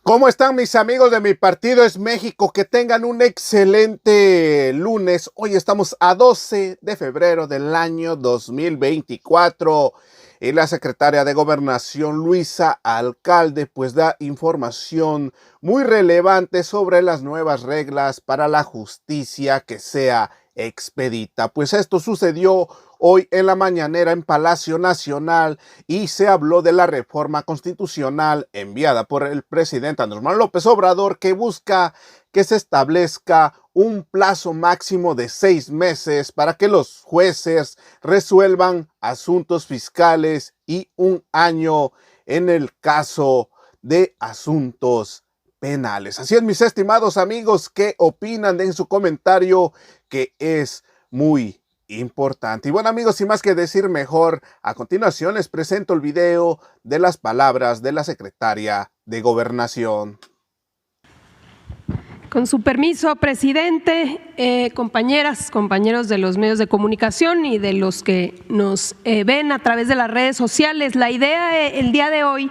¿Cómo están mis amigos de Mi Partido es México? Que tengan un excelente lunes. Hoy estamos a 12 de febrero del año 2024 y la secretaria de Gobernación, Luisa Alcalde, pues da información muy relevante sobre las nuevas reglas para la justicia que sea expedita. Pues esto sucedió hoy en la mañanera en Palacio Nacional y se habló de la reforma constitucional enviada por el presidente Andrés Manuel López Obrador, que busca que se establezca un plazo máximo de 6 meses para que los jueces resuelvan asuntos fiscales y 1 año en el caso de asuntos penales. Así es, mis estimados amigos, ¿qué opinan? Den su comentario, que es muy importante. Y bueno, amigos, sin más que decir, mejor a continuación les presento el video de las palabras de la secretaria de Gobernación. Con su permiso, presidente, compañeras, compañeros de los medios de comunicación y de los que nos ven a través de las redes sociales, la idea el día de hoy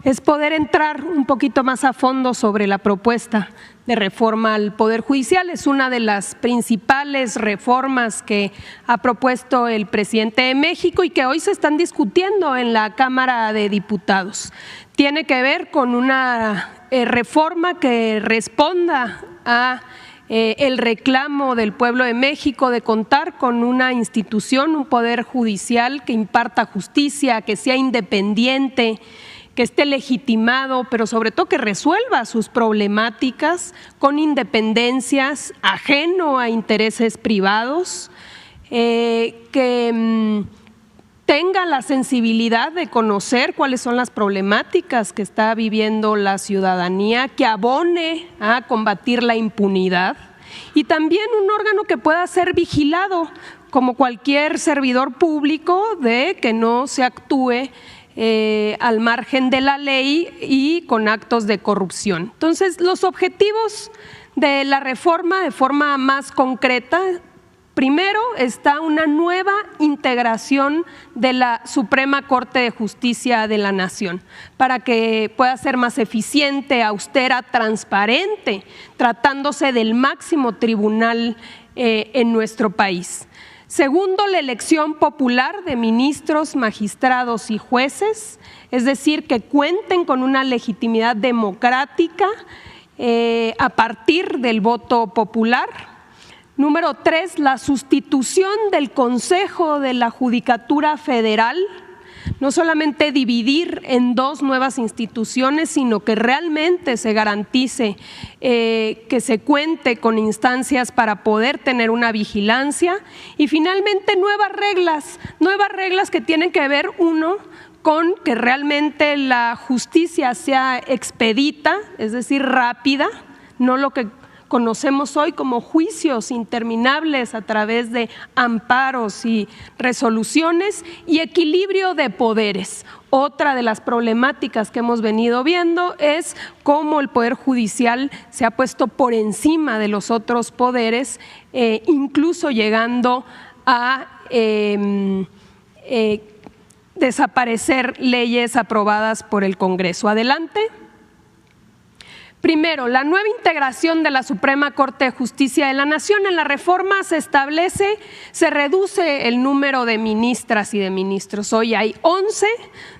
es poder entrar un poquito más a fondo sobre la propuesta de reforma al Poder Judicial. Es una de las principales reformas que ha propuesto el presidente de México y que hoy se están discutiendo en la Cámara de Diputados. Tiene que ver con una reforma que responda a el reclamo del pueblo de México de contar con una institución, un Poder Judicial que imparta justicia, que sea independiente, que esté legitimado, pero sobre todo que resuelva sus problemáticas con independencias, ajeno a intereses privados, que tenga la sensibilidad de conocer cuáles son las problemáticas que está viviendo la ciudadanía, que abone a combatir la impunidad y también un órgano que pueda ser vigilado como cualquier servidor público, de que no se actúe al margen de la ley y con actos de corrupción. Entonces, los objetivos de la reforma de forma más concreta: primero, está una nueva integración de la Suprema Corte de Justicia de la Nación para que pueda ser más eficiente, austera, transparente, tratándose del máximo tribunal en nuestro país. Segundo, la elección popular de ministros, magistrados y jueces, es decir, que cuenten con una legitimidad democrática a partir del voto popular. Número 3, la sustitución del Consejo de la Judicatura Federal, no solamente dividir en 2 nuevas instituciones, sino que realmente se garantice que se cuente con instancias para poder tener una vigilancia. Y finalmente, nuevas reglas que tienen que ver, uno, con que realmente la justicia sea expedita, es decir, rápida, no lo que conocemos hoy como juicios interminables a través de amparos y resoluciones, y equilibrio de poderes. Otra de las problemáticas que hemos venido viendo es cómo el Poder Judicial se ha puesto por encima de los otros poderes, incluso llegando a desaparecer leyes aprobadas por el Congreso. Adelante. Primero, la nueva integración de la Suprema Corte de Justicia de la Nación. En la reforma se reduce el número de ministras y de ministros. Hoy hay 11,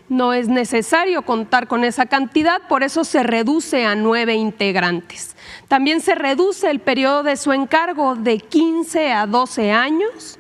no es necesario contar con esa cantidad, por eso se reduce a 9 integrantes. También se reduce el periodo de su encargo de 15 a 12 años.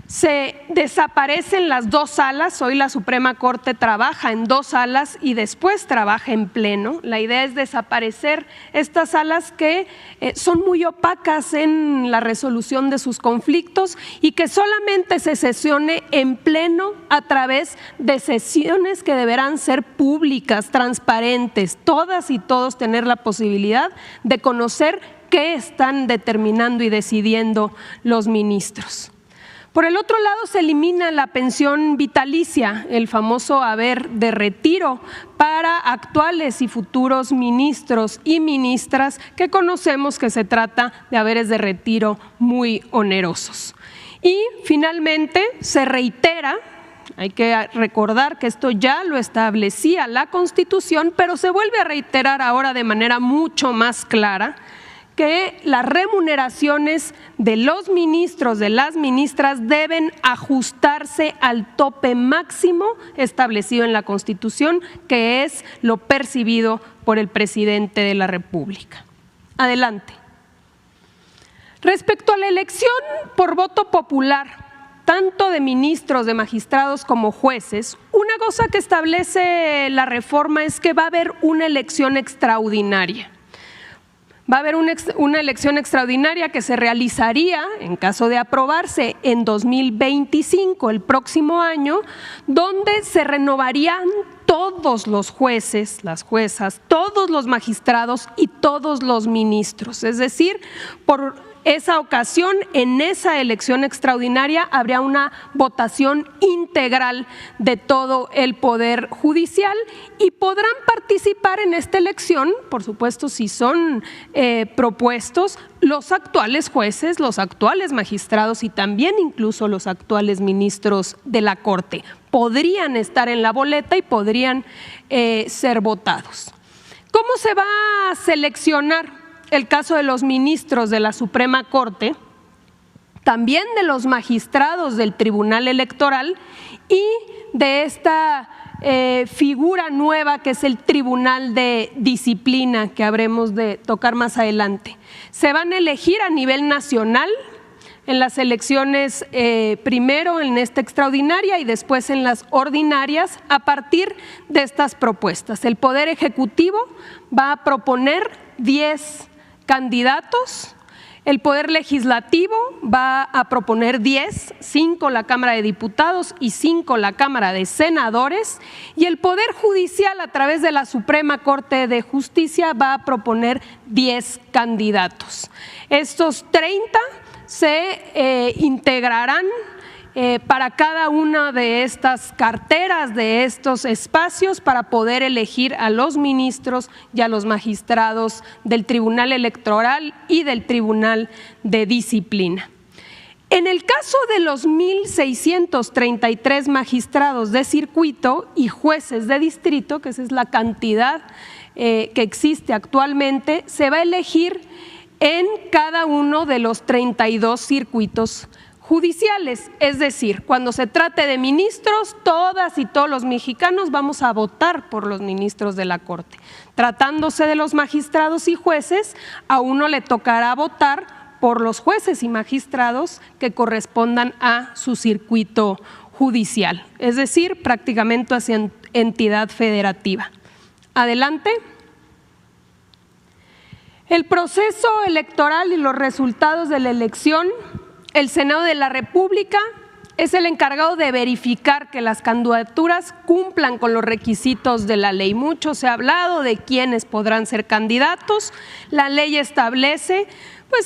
Se desaparecen las 2 salas. Hoy la Suprema Corte trabaja en 2 salas y después trabaja en pleno. La idea es desaparecer estas salas que son muy opacas en la resolución de sus conflictos y que solamente se sesione en pleno a través de sesiones que deberán ser públicas, transparentes, todas y todos tener la posibilidad de conocer qué están determinando y decidiendo los ministros. Por el otro lado, se elimina la pensión vitalicia, el famoso haber de retiro para actuales y futuros ministros y ministras, que conocemos que se trata de haberes de retiro muy onerosos. Y finalmente se reitera Hay que recordar que esto ya lo establecía la Constitución, pero se vuelve a reiterar ahora de manera mucho más clara que las remuneraciones de los ministros, de las ministras, deben ajustarse al tope máximo establecido en la Constitución, que es lo percibido por el presidente de la República. Adelante. Respecto a la elección por voto popular, tanto de ministros, de magistrados como jueces, una cosa que establece la reforma es que va a haber una elección extraordinaria. Va a haber una elección extraordinaria que se realizaría, en caso de aprobarse, en 2025, el próximo año, donde se renovarían todos los jueces, las juezas, todos los magistrados y todos los ministros. Es decir, por esa ocasión, en esa elección extraordinaria, habría una votación integral de todo el Poder Judicial y podrán participar en esta elección, por supuesto, si son propuestos, los actuales jueces, los actuales magistrados y también incluso los actuales ministros de la Corte. Podrían estar en la boleta y podrían ser votados. ¿Cómo se va a seleccionar el caso de los ministros de la Suprema Corte, también de los magistrados del Tribunal Electoral y de esta figura nueva que es el Tribunal de Disciplina, que habremos de tocar más adelante? Se van a elegir a nivel nacional en las elecciones, primero en esta extraordinaria y después en las ordinarias, a partir de estas propuestas. El Poder Ejecutivo va a proponer 10 candidatos, el Poder Legislativo va a proponer 10, 5 la Cámara de Diputados y 5 la Cámara de Senadores, y el Poder Judicial, a través de la Suprema Corte de Justicia, va a proponer 10 candidatos. Estos 30 se integrarán para cada una de estas carteras, de estos espacios, para poder elegir a los ministros y a los magistrados del Tribunal Electoral y del Tribunal de Disciplina. En el caso de los 1.633 magistrados de circuito y jueces de distrito, que esa es la cantidad que existe actualmente, se va a elegir en cada uno de los 32 circuitos judiciales. Es decir, cuando se trate de ministros, todas y todos los mexicanos vamos a votar por los ministros de la Corte. Tratándose de los magistrados y jueces, a uno le tocará votar por los jueces y magistrados que correspondan a su circuito judicial, es decir, prácticamente hacia entidad federativa. Adelante. El proceso electoral y los resultados de la elección. El Senado de la República es el encargado de verificar que las candidaturas cumplan con los requisitos de la ley. Mucho se ha hablado de quiénes podrán ser candidatos. La ley establece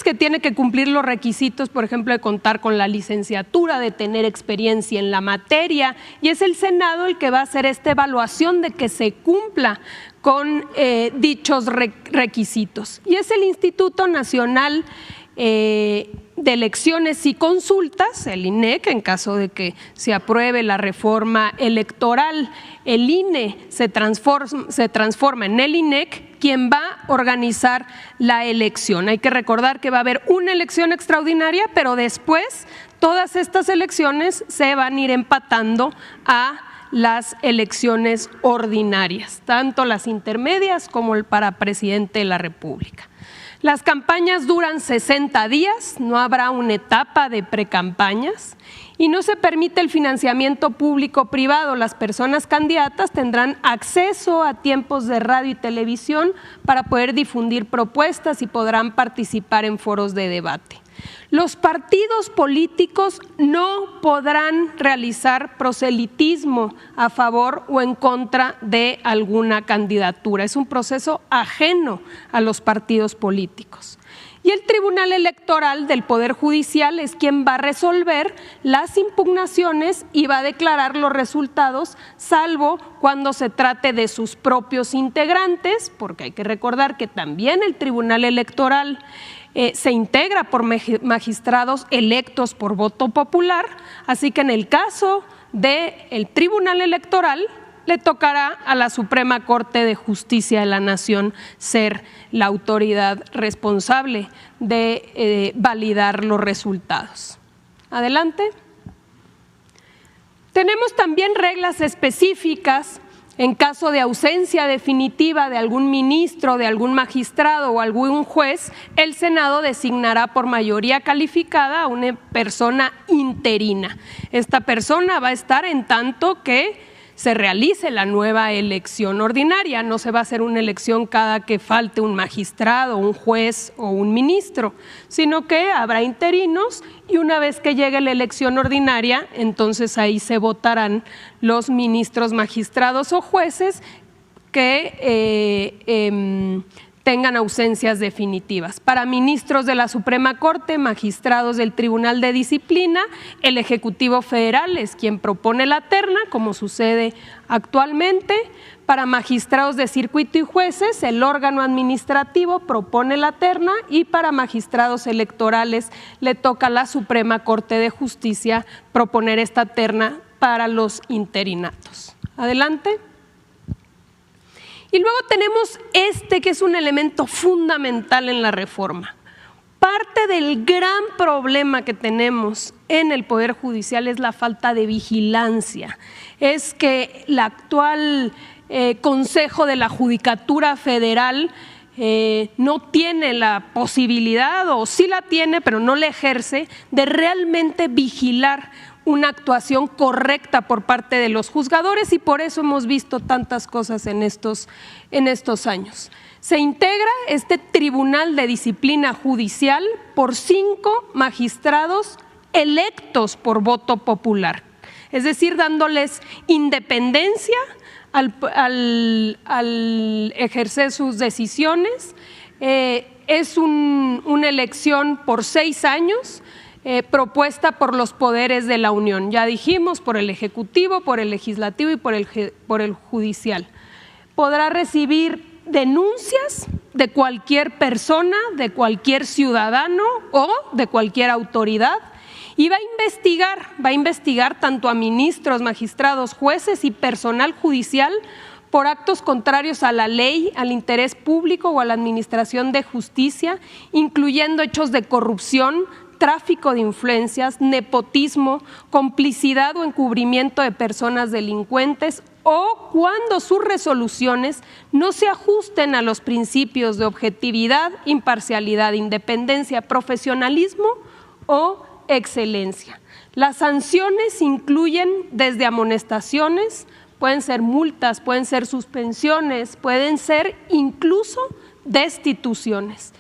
que tiene que cumplir los requisitos, por ejemplo, de contar con la licenciatura, de tener experiencia en la materia, y es el Senado el que va a hacer esta evaluación de que se cumpla con dichos requisitos. Y es el Instituto Nacional de Elecciones y Consultas, el INEC, en caso de que se apruebe la reforma electoral, el INE se transforma en el INEC, quien va a organizar la elección. Hay que recordar que va a haber una elección extraordinaria, pero después todas estas elecciones se van a ir empatando a las elecciones ordinarias, tanto las intermedias como el para presidente de la República. Las campañas duran 60 días, no habrá una etapa de precampañas y no se permite el financiamiento público-privado. Las personas candidatas tendrán acceso a tiempos de radio y televisión para poder difundir propuestas y podrán participar en foros de debate. Los partidos políticos no podrán realizar proselitismo a favor o en contra de alguna candidatura. Es un proceso ajeno a los partidos políticos. Y el Tribunal Electoral del Poder Judicial es quien va a resolver las impugnaciones y va a declarar los resultados, salvo cuando se trate de sus propios integrantes, porque hay que recordar que también el Tribunal Electoral se integra por magistrados electos por voto popular, así que en el caso del Tribunal Electoral le tocará a la Suprema Corte de Justicia de la Nación ser la autoridad responsable de validar los resultados. Adelante. Tenemos también reglas específicas en caso de ausencia definitiva de algún ministro, de algún magistrado o algún juez. El Senado designará por mayoría calificada a una persona interina. Esta persona va a estar en tanto que se realice la nueva elección ordinaria. No se va a hacer una elección cada que falte un magistrado, un juez o un ministro, sino que habrá interinos y una vez que llegue la elección ordinaria, entonces ahí se votarán los ministros, magistrados o jueces que tengan ausencias definitivas. Para ministros de la Suprema Corte, magistrados del Tribunal de Disciplina, el Ejecutivo Federal es quien propone la terna, como sucede actualmente. Para magistrados de circuito y jueces, el órgano administrativo propone la terna y para magistrados electorales le toca a la Suprema Corte de Justicia proponer esta terna para los interinatos. Adelante. Y luego tenemos que es un elemento fundamental en la reforma. Parte del gran problema que tenemos en el Poder Judicial es la falta de vigilancia. Es que el actual Consejo de la Judicatura Federal no tiene la posibilidad, o sí la tiene, pero no la ejerce, de realmente vigilar una actuación correcta por parte de los juzgadores y por eso hemos visto tantas cosas en estos años. Se integra este Tribunal de Disciplina Judicial por 5 magistrados electos por voto popular, es decir, dándoles independencia al ejercer sus decisiones. Es una elección por 6 años, propuesta por los poderes de la Unión. Ya dijimos, por el Ejecutivo, por el Legislativo y por el Judicial. Podrá recibir denuncias de cualquier persona, de cualquier ciudadano o de cualquier autoridad y va a investigar tanto a ministros, magistrados, jueces y personal judicial por actos contrarios a la ley, al interés público o a la administración de justicia, incluyendo hechos de corrupción, tráfico de influencias, nepotismo, complicidad o encubrimiento de personas delincuentes o cuando sus resoluciones no se ajusten a los principios de objetividad, imparcialidad, independencia, profesionalismo o excelencia. Las sanciones incluyen desde amonestaciones, pueden ser multas, pueden ser suspensiones, pueden ser incluso destituciones.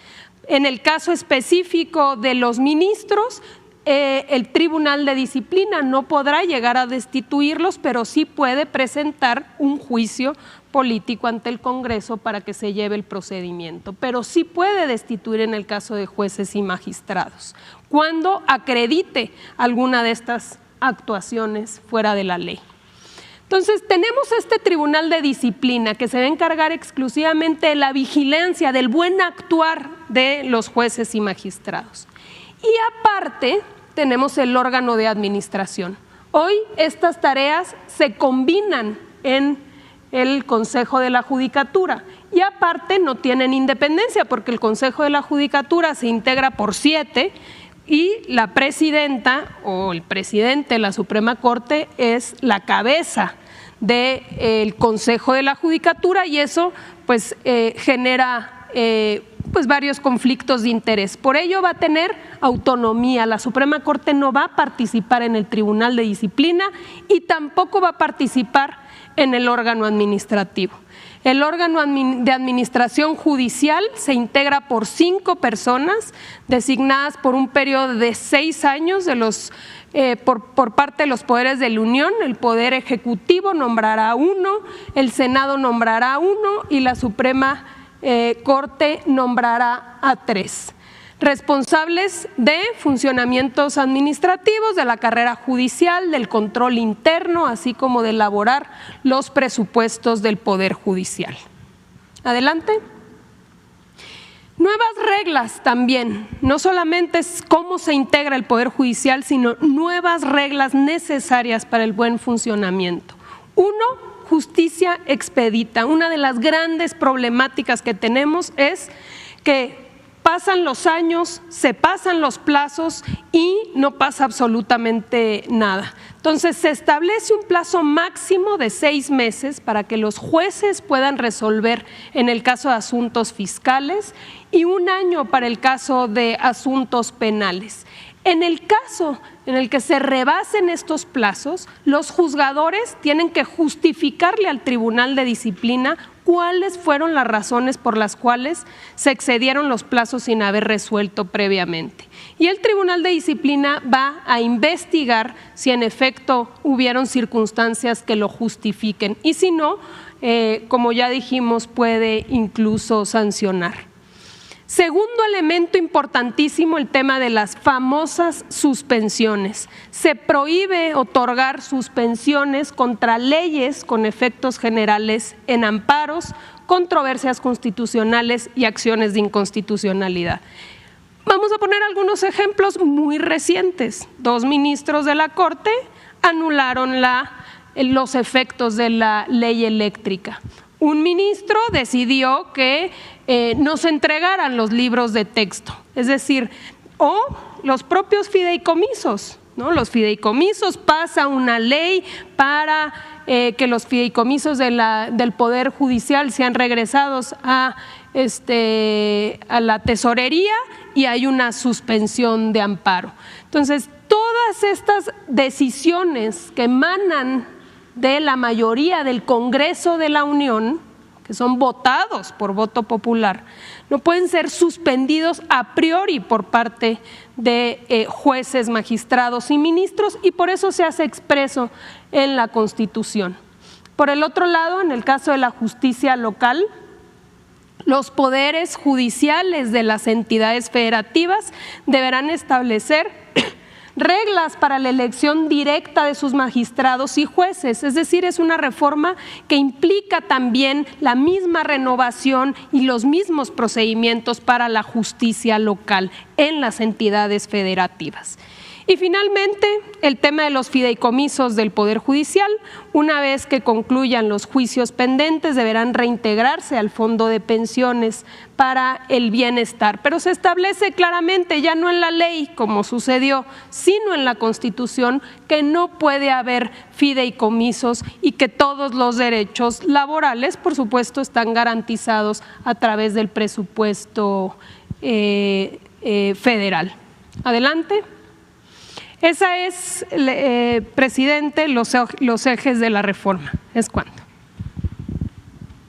En el caso específico de los ministros, el Tribunal de Disciplina no podrá llegar a destituirlos, pero sí puede presentar un juicio político ante el Congreso para que se lleve el procedimiento, pero sí puede destituir en el caso de jueces y magistrados, cuando acredite alguna de estas actuaciones fuera de la ley. Entonces, tenemos este Tribunal de Disciplina que se va a encargar exclusivamente de la vigilancia, del buen actuar de los jueces y magistrados. Y aparte, tenemos el órgano de administración. Hoy estas tareas se combinan en el Consejo de la Judicatura y aparte no tienen independencia porque el Consejo de la Judicatura se integra por 7 y la presidenta o el presidente de la Suprema Corte es la cabeza del Consejo de la Judicatura y eso pues genera pues varios conflictos de interés. Por ello va a tener autonomía. La Suprema Corte no va a participar en el Tribunal de Disciplina y tampoco va a participar en el órgano administrativo. El órgano de administración judicial se integra por 5 personas designadas por un periodo de 6 años por parte de los poderes de la Unión. El Poder Ejecutivo nombrará 1, el Senado nombrará 1 y la Suprema Corte nombrará a 3. responsables de funcionamientos administrativos, de la carrera judicial, del control interno, así como de elaborar los presupuestos del Poder Judicial. Adelante. Nuevas reglas también, no solamente es cómo se integra el Poder Judicial, sino nuevas reglas necesarias para el buen funcionamiento. Uno, justicia expedita. Una de las grandes problemáticas que tenemos es que pasan los años, se pasan los plazos y no pasa absolutamente nada. Entonces se establece un plazo máximo de 6 meses para que los jueces puedan resolver en el caso de asuntos fiscales y 1 año para el caso de asuntos penales. En el caso en el que se rebasen estos plazos, los juzgadores tienen que justificarle al Tribunal de Disciplina cuáles fueron las razones por las cuales se excedieron los plazos sin haber resuelto previamente. Y el Tribunal de Disciplina va a investigar si en efecto hubieron circunstancias que lo justifiquen y si no, como ya dijimos, puede incluso sancionar. Segundo elemento importantísimo, el tema de las famosas suspensiones. Se prohíbe otorgar suspensiones contra leyes con efectos generales en amparos, controversias constitucionales y acciones de inconstitucionalidad. Vamos a poner algunos ejemplos muy recientes. 2 ministros de la Corte anularon los efectos de la ley eléctrica. Un ministro decidió que no se entregaran los libros de texto, es decir, o los propios fideicomisos, ¿no? Los fideicomisos, pasa una ley para que los fideicomisos del Poder Judicial sean regresados a la tesorería y hay una suspensión de amparo. Entonces, todas estas decisiones que emanan de la mayoría del Congreso de la Unión, que son votados por voto popular, no pueden ser suspendidos a priori por parte de jueces, magistrados y ministros, y por eso se hace expreso en la Constitución. Por el otro lado, en el caso de la justicia local, los poderes judiciales de las entidades federativas deberán establecer reglas para la elección directa de sus magistrados y jueces, es decir, es una reforma que implica también la misma renovación y los mismos procedimientos para la justicia local en las entidades federativas. Y finalmente, el tema de los fideicomisos del Poder Judicial, una vez que concluyan los juicios pendentes, deberán reintegrarse al Fondo de Pensiones para el bienestar. Pero se establece claramente, ya no en la ley, como sucedió, sino en la Constitución, que no puede haber fideicomisos y que todos los derechos laborales, por supuesto, están garantizados a través del presupuesto federal. Adelante. Esa es, presidente, los ejes de la reforma. Es cuanto.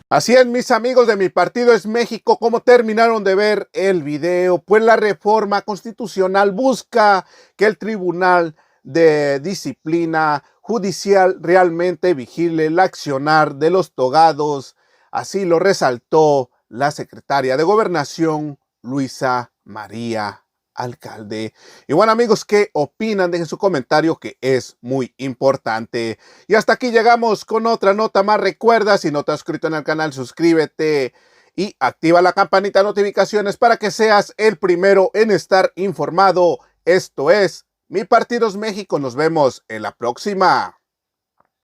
Así es, mis amigos de Mi Partido es México, ¿cómo terminaron de ver el video? Pues la reforma constitucional busca que el Tribunal de Disciplina Judicial realmente vigile el accionar de los togados. Así lo resaltó la secretaria de Gobernación, Luisa María Alcalde. Y bueno, amigos, ¿qué opinan? Dejen su comentario, que es muy importante. Y hasta aquí llegamos con otra nota más. Recuerda, si no te has suscrito en el canal, suscríbete y activa la campanita de notificaciones para que seas el primero en estar informado. Esto es Mi Partido es México. Nos vemos en la próxima.